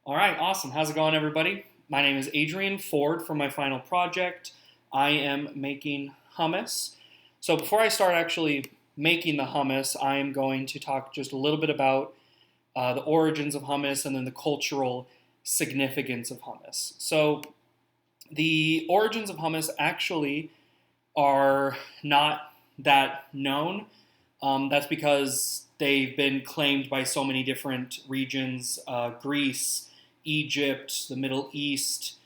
All right, awesome. How's it going, everybody? My name is Adrian Ford for my final project. I am making hummus. So before I start actually making the hummus, I am going to talk just a little bit about the origins of hummus and then the cultural significance of hummus. So the origins of hummus actually are not that known. That's because they've been claimed by so many different regions: Greece, Egypt, the Middle East,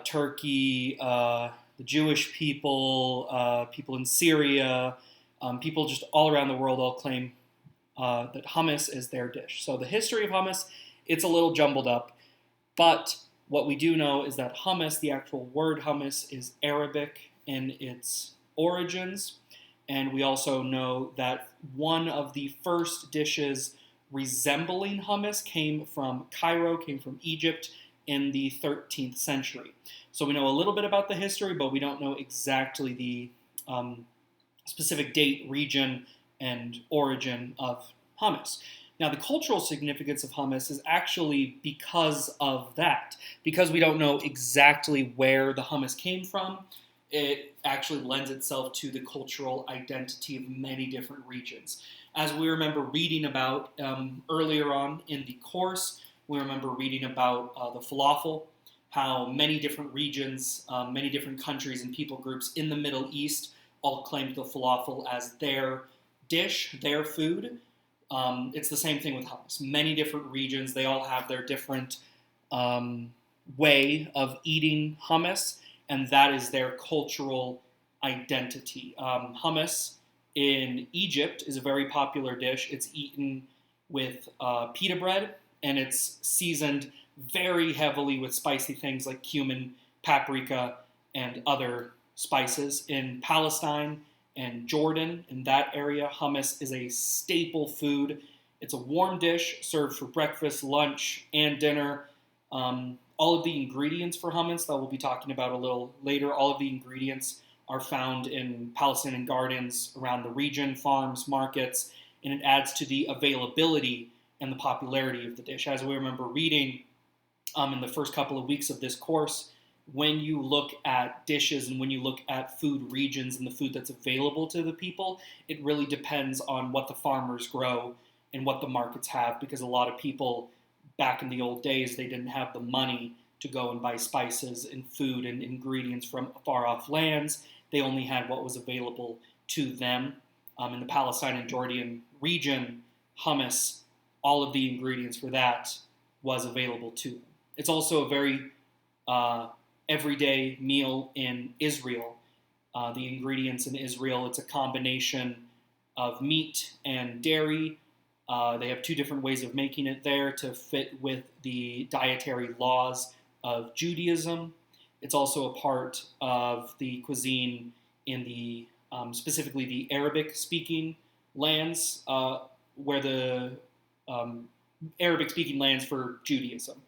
Turkey, the Jewish people, people in Syria, people just all around the world all claim that hummus is their dish. So the history of hummus, it's a little jumbled up, but what we do know is that hummus, the actual word hummus, is Arabic in its origins. And we also know that one of the first dishes resembling hummus came from Cairo, came from Egypt in the 13th century. So we know a little bit about the history, but we don't know exactly the specific date, region, and origin of hummus. Now, the cultural significance of hummus is actually because of that. Because we don't know exactly where the hummus came from, it actually lends itself to the cultural identity of many different regions. As we remember reading about earlier on in the course, we remember reading about the falafel, how many different regions, many different countries and people groups in the Middle East all claimed the falafel as their dish, their food. It's the same thing with hummus. Many different regions, they all have their different way of eating hummus, and that is their cultural identity. Hummus in Egypt is a very popular dish. It's eaten with pita bread, and it's seasoned very heavily with spicy things like cumin, paprika, and other spices. In Palestine and Jordan, in that area, hummus is a staple food. It's a warm dish served for breakfast, lunch, and dinner. All of the ingredients for hummus that we'll be talking about a little later, all of the ingredients are found in Palestinian gardens around the region, farms, markets, and it adds to the availability and the popularity of the dish. As we remember reading in the first couple of weeks of this course, when you look at dishes and when you look at food regions and the food that's available to the people, it really depends on what the farmers grow and what the markets have, because a lot of people back in the old days, they didn't have the money to go and buy spices and food and ingredients from far off lands. They only had what was available to them. In the Palestine and Jordan region, hummus, all of the ingredients for that was available to them. It's also a very everyday meal in Israel. The ingredients in Israel, it's a combination of meat and dairy. They have two different ways of making it there to fit with the dietary laws of Judaism. It's also a part of the cuisine in the specifically the Arabic-speaking lands, where the Arabic-speaking lands for Judaism.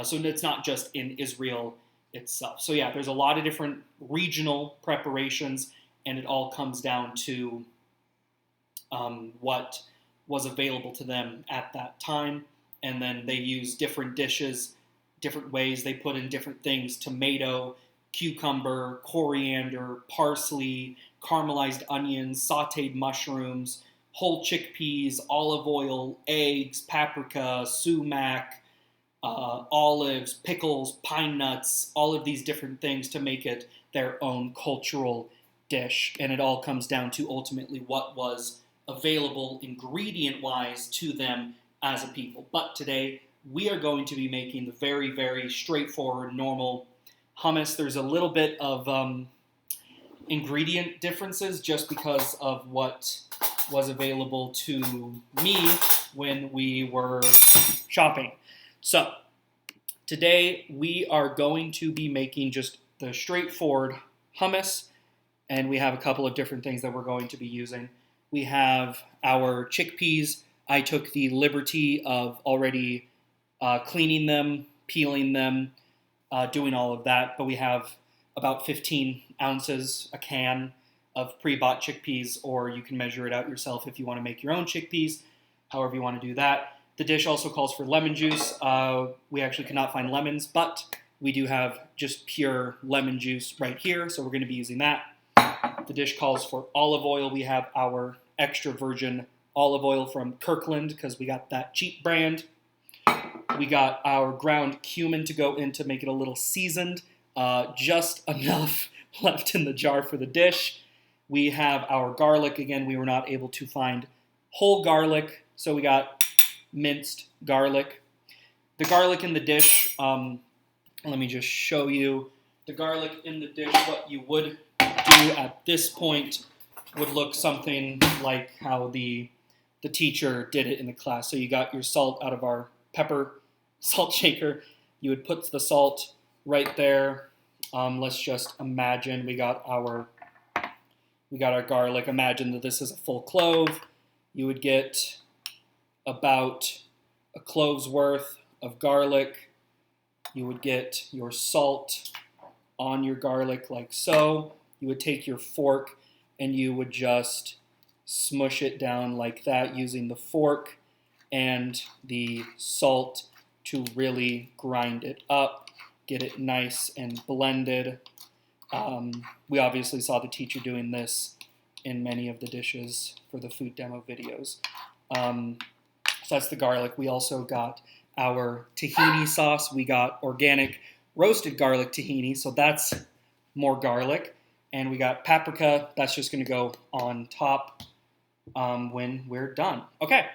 So it's not just in Israel itself. So yeah, there's a lot of different regional preparations, and it all comes down to what was available to them at that time. And then they use different dishes, different ways. They put in different things: tomato, cucumber, coriander, parsley, caramelized onions, sauteed mushrooms, whole chickpeas, olive oil, eggs, paprika, sumac, olives, pickles, pine nuts, all of these different things to make it their own cultural dish. And it all comes down to ultimately what was available ingredient-wise to them as a people. But today, we are going to be making the very, very straightforward, normal hummus. There's a little bit of ingredient differences just because of what was available to me when we were shopping. So, today we are going to be making just the straightforward hummus, and we have a couple of different things that we're going to be using. We have our chickpeas. I took the liberty of already cleaning them, peeling them, doing all of that. But we have about 15 ounces, a can of pre-bought chickpeas, or you can measure it out yourself if you want to make your own chickpeas, however you want to do that. The dish also calls for lemon juice. We actually cannot find lemons, but we do have just pure lemon juice right here, so we're going to be using that. The dish calls for olive oil. We have our extra virgin olive oil from Kirkland because we got that cheap brand. We got our ground cumin to go in to make it a little seasoned, just enough left in the jar for the dish. We have our garlic. Again, we were not able to find whole garlic, so we got minced garlic. The garlic in the dish, let me just show you. The garlic in the dish, what you would do at this point would look something like how the teacher did it in the class. So you got your salt out of our pepper salt shaker. You would put the salt right there. Let's just imagine we got our garlic. Imagine that this is a full clove. You would get about a clove's worth of garlic. You would get your salt on your garlic like so. You would take your fork and you would just smush it down like that using the fork and the salt to really grind it up, get it nice and blended. We obviously saw the teacher doing this in many of the dishes for the food demo videos. So that's the garlic. We also got our tahini sauce. We got organic roasted garlic tahini, so that's more garlic. And we got paprika. That's just going to go on top when we're done. Okay,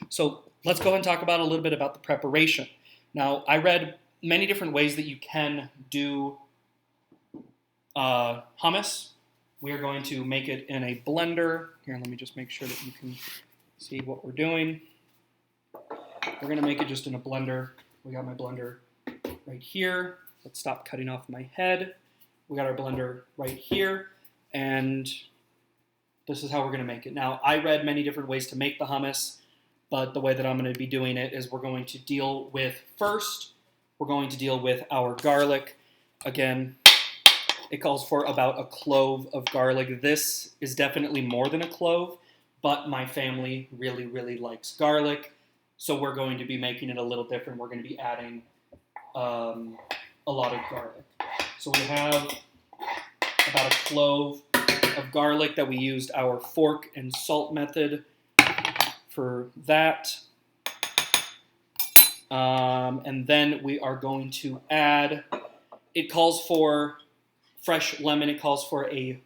so let's go ahead and talk about a little bit about the preparation. Now, I read many different ways that you can do hummus. We are going to make it in a blender. Here, let me just make sure that you can see what we're doing. We're going to make it just in a blender. We got my blender right here. Let's stop cutting off my head. We got our blender right here, and this is how we're going to make it. Now, I read many different ways to make the hummus, but the way that I'm going to be doing it is we're going to deal with our garlic. Again, it calls for about a clove of garlic. This is definitely more than a clove, but my family really, really likes garlic, so we're going to be making it a little different. We're going to be adding a lot of garlic. So we have about a clove of garlic that we used our fork and salt method for that. And then we are going to add, it calls for fresh lemon. It calls for a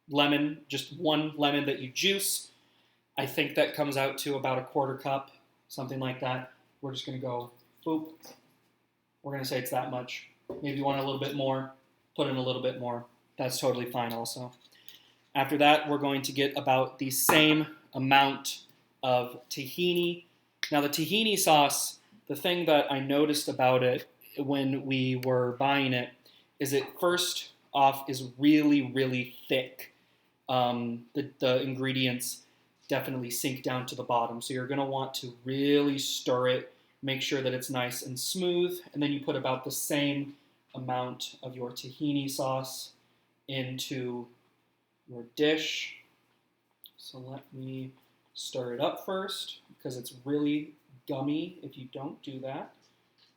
lemon, just one lemon that you juice. I think that comes out to about a quarter cup, something like that. We're just going to go, boop. We're going to say it's that much. Maybe you want a little bit more, put in a little bit more. That's totally fine also. After that, we're going to get about the same amount of tahini. Now the tahini sauce, the thing that I noticed about it when we were buying it is it first off is really, really thick. The ingredients definitely sink down to the bottom. So you're going to want to really stir it, make sure that it's nice and smooth, and then you put about the same amount of your tahini sauce into your dish. So let me stir it up first because it's really gummy if you don't do that.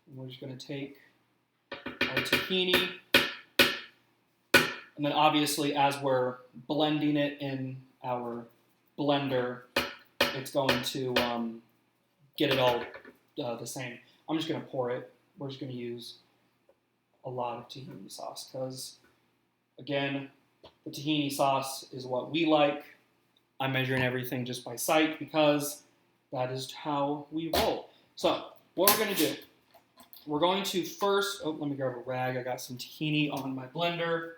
And we're just going to take our tahini, and then obviously as we're blending it in our blender, it's going to get it all the same. I'm just going to pour it. We're just going to use a lot of tahini sauce because, again, the tahini sauce is what we like. I'm measuring everything just by sight because that is how we roll. So what we're going to do, we're going to first, let me grab a rag. I got some tahini on my blender.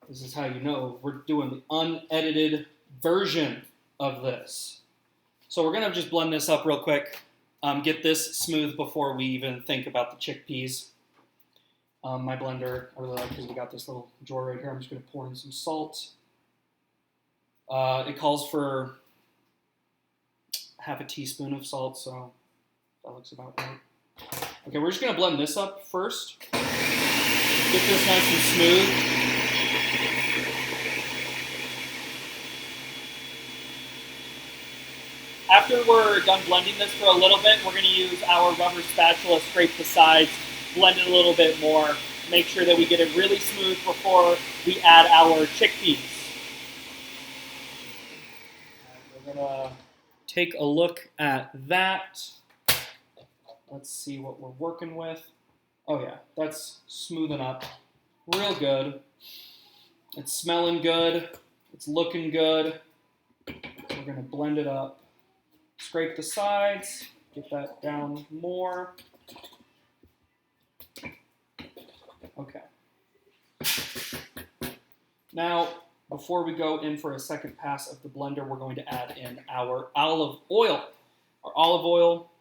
This is how you know we're doing the unedited version of this. So we're going to just blend this up real quick, get this smooth before we even think about the chickpeas. My blender, I really like because we got this little drawer right here. I'm just going to pour in some salt. It calls for half a teaspoon of salt, so that looks about right. Okay, we're just going to blend this up first. Get this nice and smooth. After after we're done blending this for a little bit, we're going to use our rubber spatula, scrape the sides, blend it a little bit more, make sure that we get it really smooth before we add our chickpeas. We're going to take a look at that. Let's see what we're working with. Oh yeah, that's smoothing up real good. It's smelling good. It's looking good. We're going to blend it up. Scrape the sides. Get that down more. Okay. Now, before we go in for a second pass of the blender, we're going to add in our olive oil. Our olive oil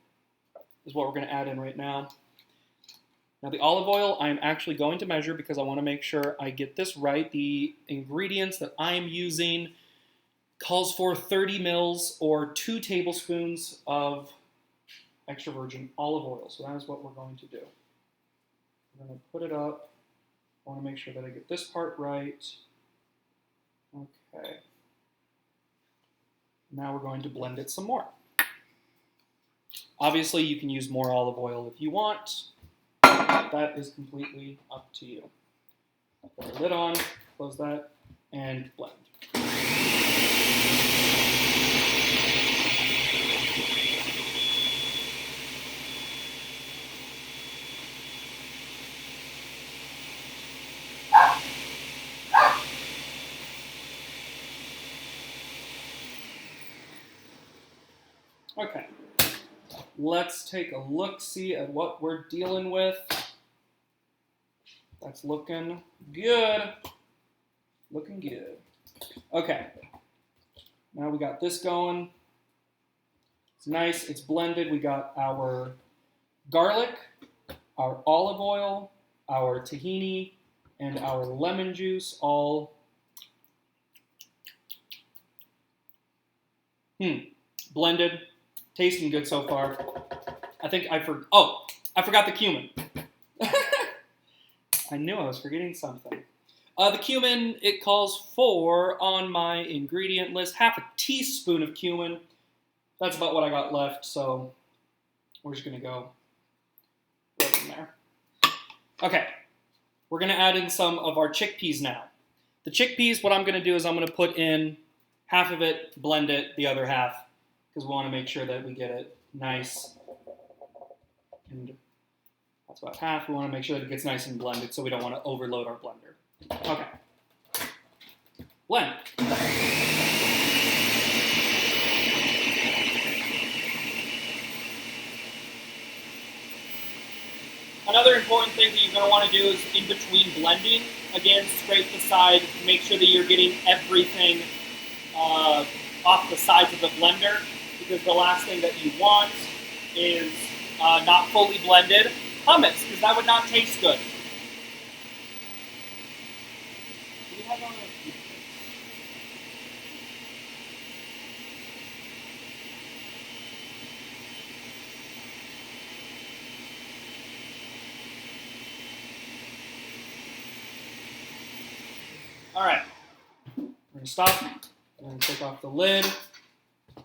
is what we're going to add in right now. Now the olive oil I'm actually going to measure because I want to make sure I get this right. The ingredients that I'm using calls for 30 mils or 2 tablespoons of extra virgin olive oil. So that is what we're going to do. I'm going to put it up. I want to make sure that I get this part right. Okay. Now we're going to blend it some more. Obviously, you can use more olive oil if you want. That is completely up to you. Put the lid on, close that, and blend. Okay, let's take a look-see at what we're dealing with. That's looking good. Looking good. Okay, now we got this going. It's nice, it's blended. We got our garlic, our olive oil, our tahini, and our lemon juice all blended. Tasting good so far. I think I forgot the cumin. I knew I was forgetting something. The cumin, it calls for, on my ingredient list, half a teaspoon of cumin. That's about what I got left, so we're just going to go right in there. Okay, we're going to add in some of our chickpeas now. The chickpeas, what I'm going to do is I'm going to put in half of it, blend it, the other half, because we want to make sure that we get it nice. And that's about half. We want to make sure that it gets nice and blended so we don't want to overload our blender. Okay. Blend. Another important thing that you're going to want to do is in between blending, again, scrape the side, make sure that you're getting everything off the sides of the blender, because the last thing that you want is not fully blended hummus, because that would not taste good. Do we have all right, we're going to stop. We're going to take off the lid.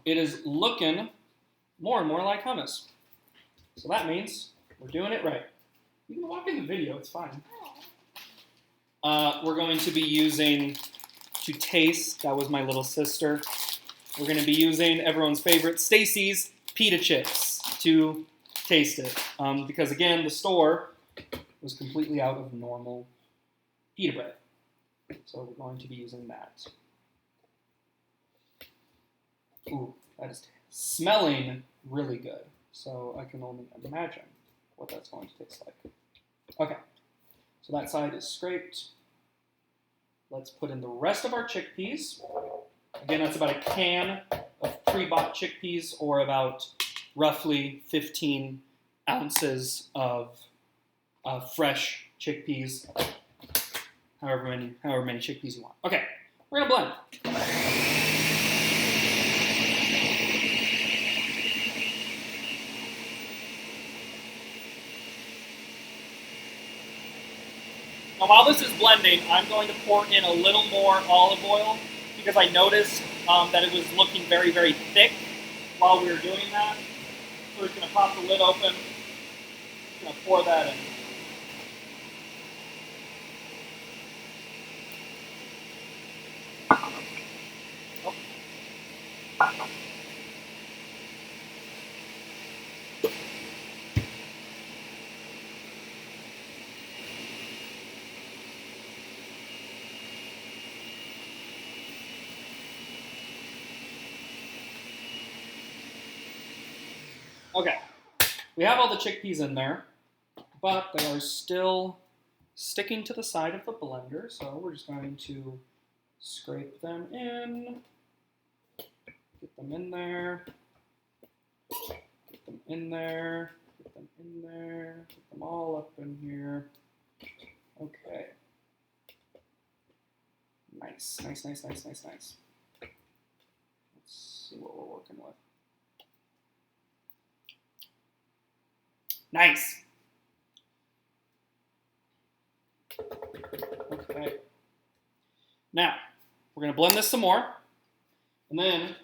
It is looking more and more like hummus. So that means we're doing it right. You can walk in the video, it's fine. We're going to be using, to taste, that was my little sister. We're going to be using everyone's favorite, Stacy's pita chips, to taste it. Because again, the store was completely out of normal pita bread. So we're going to be using that. Ooh, that is smelling really good. So I can only imagine what that's going to taste like. Okay, so that side is scraped. Let's put in the rest of our chickpeas. Again, that's about a can of pre-bought chickpeas, or about roughly 15 ounces of fresh chickpeas, however many chickpeas you want. Okay, we're gonna blend. Now, while this is blending, I'm going to pour in a little more olive oil because I noticed that it was looking very, very thick. while we were doing that. So we're just going to pop the lid open. Just going to pour that in. Okay, we have all the chickpeas in there, but they are still sticking to the side of the blender, so we're just going to scrape them in, get them in there, get them in there, get them in there, get them all up in here. Okay. Nice, nice, nice, nice, nice, nice. Let's see what we're working with. Nice. Okay. Now, we're going to blend this some more. And then,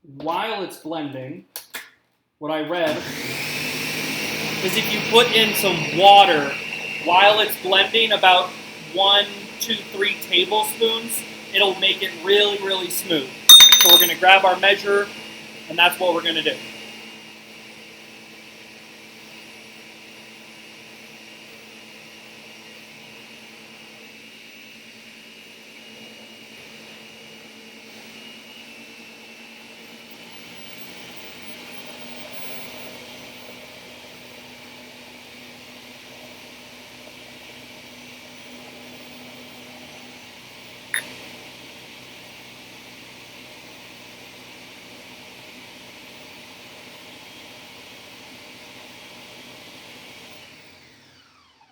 while it's blending, what I read is if you put in some water while it's blending, about 1, 2, 3 tablespoons, it'll make it really, really smooth. So we're going to grab our measure, and that's what we're going to do.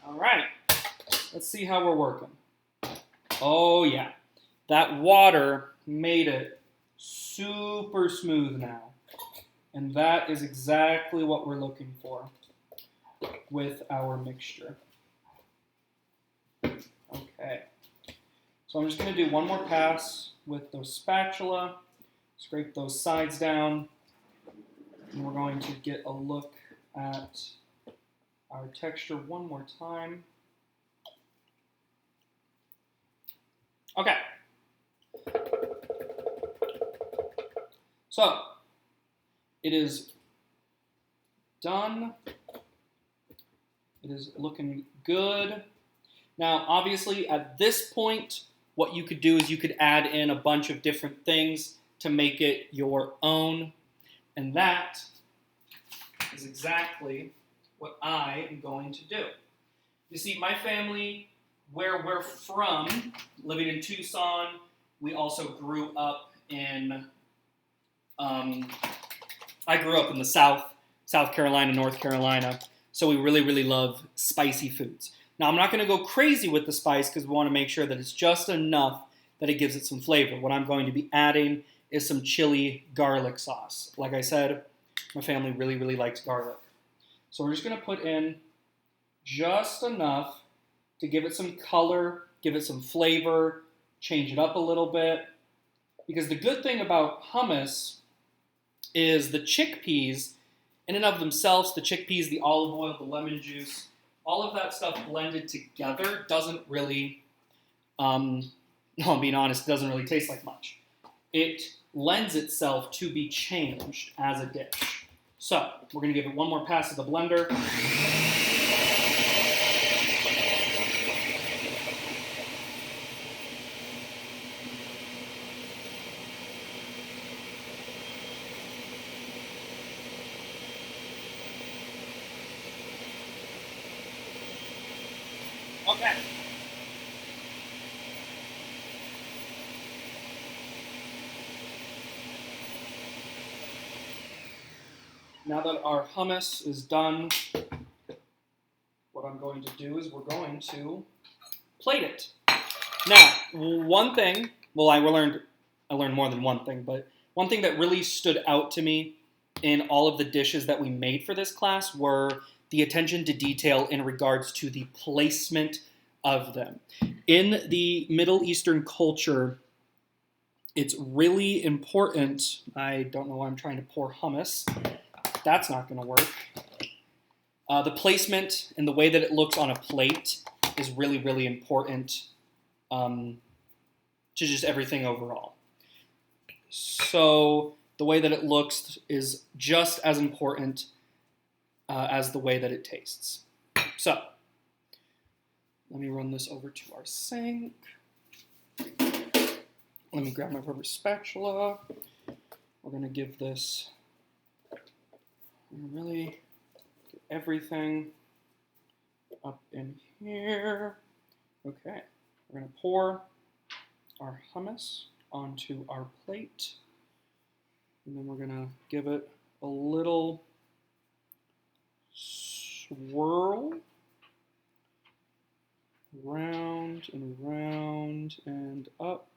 All right, let's see how we're working. Oh yeah, that water made it super smooth now. And that is exactly what we're looking for with our mixture. Okay, so I'm just going to do one more pass with the spatula, scrape those sides down, and we're going to get a look at our texture one more time. Okay. So, it is done. It is looking good. Now, obviously, at this point, what you could do is you could add in a bunch of different things to make it your own. And that is exactly what I am going to do. You see, my family, where we're from, living in Tucson, we also grew up in, I grew up in the South Carolina, North Carolina, so we really, really love spicy foods. Now, I'm not going to go crazy with the spice because we want to make sure that it's just enough that it gives it some flavor. What I'm going to be adding is some chili garlic sauce. Like I said, my family really, really likes garlic. So we're just going to put in just enough to give it some color, give it some flavor, change it up a little bit. Because the good thing about hummus is the chickpeas, in and of themselves, the chickpeas, the olive oil, the lemon juice, all of that stuff blended together doesn't really, no, I'm being honest, it doesn't really taste like much. It lends itself to be changed as a dish. So, we're going to give it one more pass of the blender. Okay. Now that our hummus is done, what I'm going to do is we're going to plate it. Now, one thing, well, I learned more than one thing, but one thing that really stood out to me in all of the dishes that we made for this class were the attention to detail in regards to the placement of them. In the Middle Eastern culture, it's really important. I don't know why I'm trying to pour hummus. That's not going to work. The placement and the way that it looks on a plate is really, really important to just everything overall. So the way that it looks is just as important as the way that it tastes. So let me run this over to our sink. Let me grab my rubber spatula. We're going to give this, really get everything up in here. Okay, we're going to pour our hummus onto our plate. And then we're going to give it a little swirl. Round and up.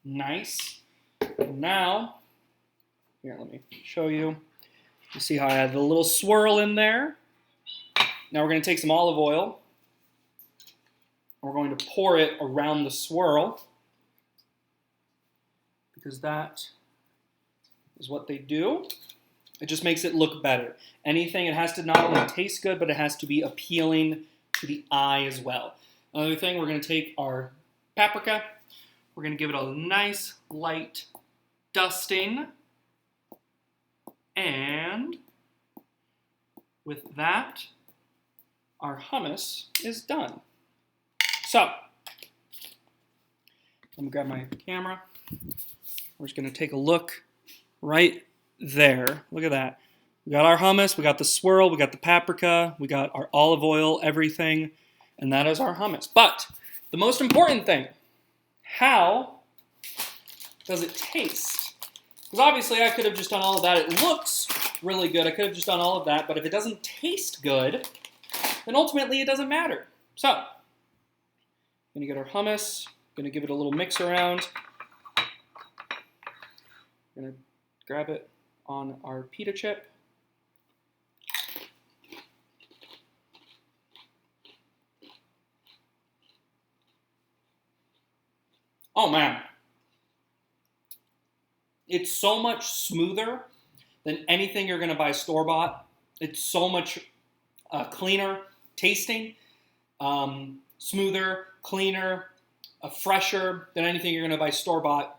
Nice. Now, here, let me show you. You see how I added a little swirl in there? Now we're going to take some olive oil. And we're going to pour it around the swirl, because that is what they do. It just makes it look better. Anything, it has to not only taste good, but it has to be appealing to the eye as well. Another thing, we're going to take our paprika. We're going to give it a nice light dusting. And with that, our hummus is done. So, let me grab my camera. We're just going to take a look right there. Look at that. We got our hummus, we got the swirl, we got the paprika, we got our olive oil, everything, and that is our hummus. But the most important thing, how does it taste? Because obviously I could have just done all of that. It looks really good. I could have just done all of that, but if it doesn't taste good, then ultimately it doesn't matter. So, I'm going to get our hummus, going to give it a little mix around. I'm going to grab it on our pita chip. Oh man, it's so much smoother than anything you're going to buy store-bought. It's so much cleaner tasting, smoother, cleaner, fresher than anything you're going to buy store-bought.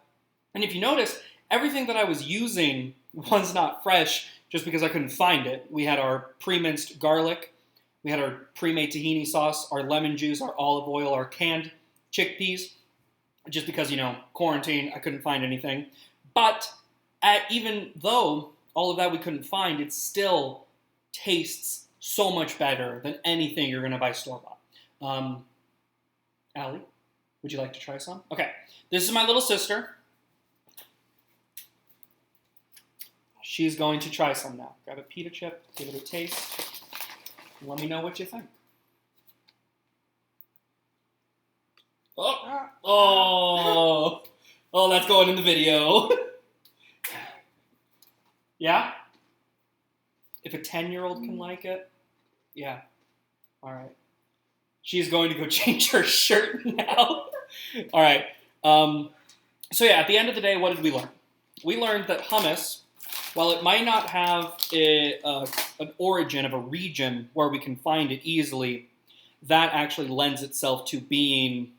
And if you notice, everything that I was using was not fresh just because I couldn't find it. We had our pre-minced garlic, we had our pre-made tahini sauce, our lemon juice, our olive oil, our canned chickpeas. Just because, quarantine, I couldn't find anything. But even though all of that we couldn't find, it still tastes so much better than anything you're going to buy store-bought. Allie, would you like to try some? Okay, this is my little sister. She's going to try some now. Grab a pita chip, give it a taste, and let me know what you think. Oh, that's going in the video. Yeah? If a 10-year-old can like it, yeah. All right. She's going to go change her shirt now. All right. So yeah, at the end of the day, what did we learn? We learned that hummus, while it might not have an origin of a region where we can find it easily, that actually lends itself to being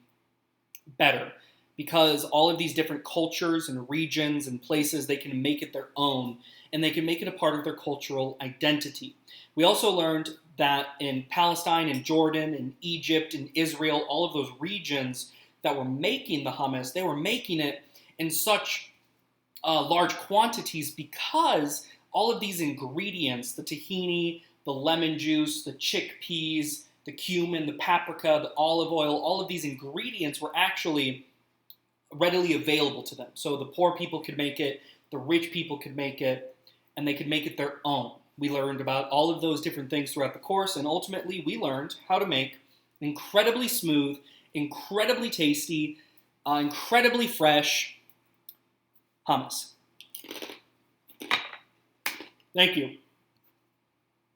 better, because all of these different cultures and regions and places, they can make it their own, and they can make it a part of their cultural identity. We also learned that in Palestine and Jordan and Egypt and Israel, all of those regions that were making the hummus, they were making it in such large quantities because all of these ingredients, the tahini, the lemon juice, the chickpeas, the cumin, the paprika, the olive oil, all of these ingredients were actually readily available to them. So the poor people could make it, the rich people could make it, and they could make it their own. We learned about all of those different things throughout the course, and ultimately we learned how to make incredibly smooth, incredibly tasty, incredibly fresh hummus. Thank you.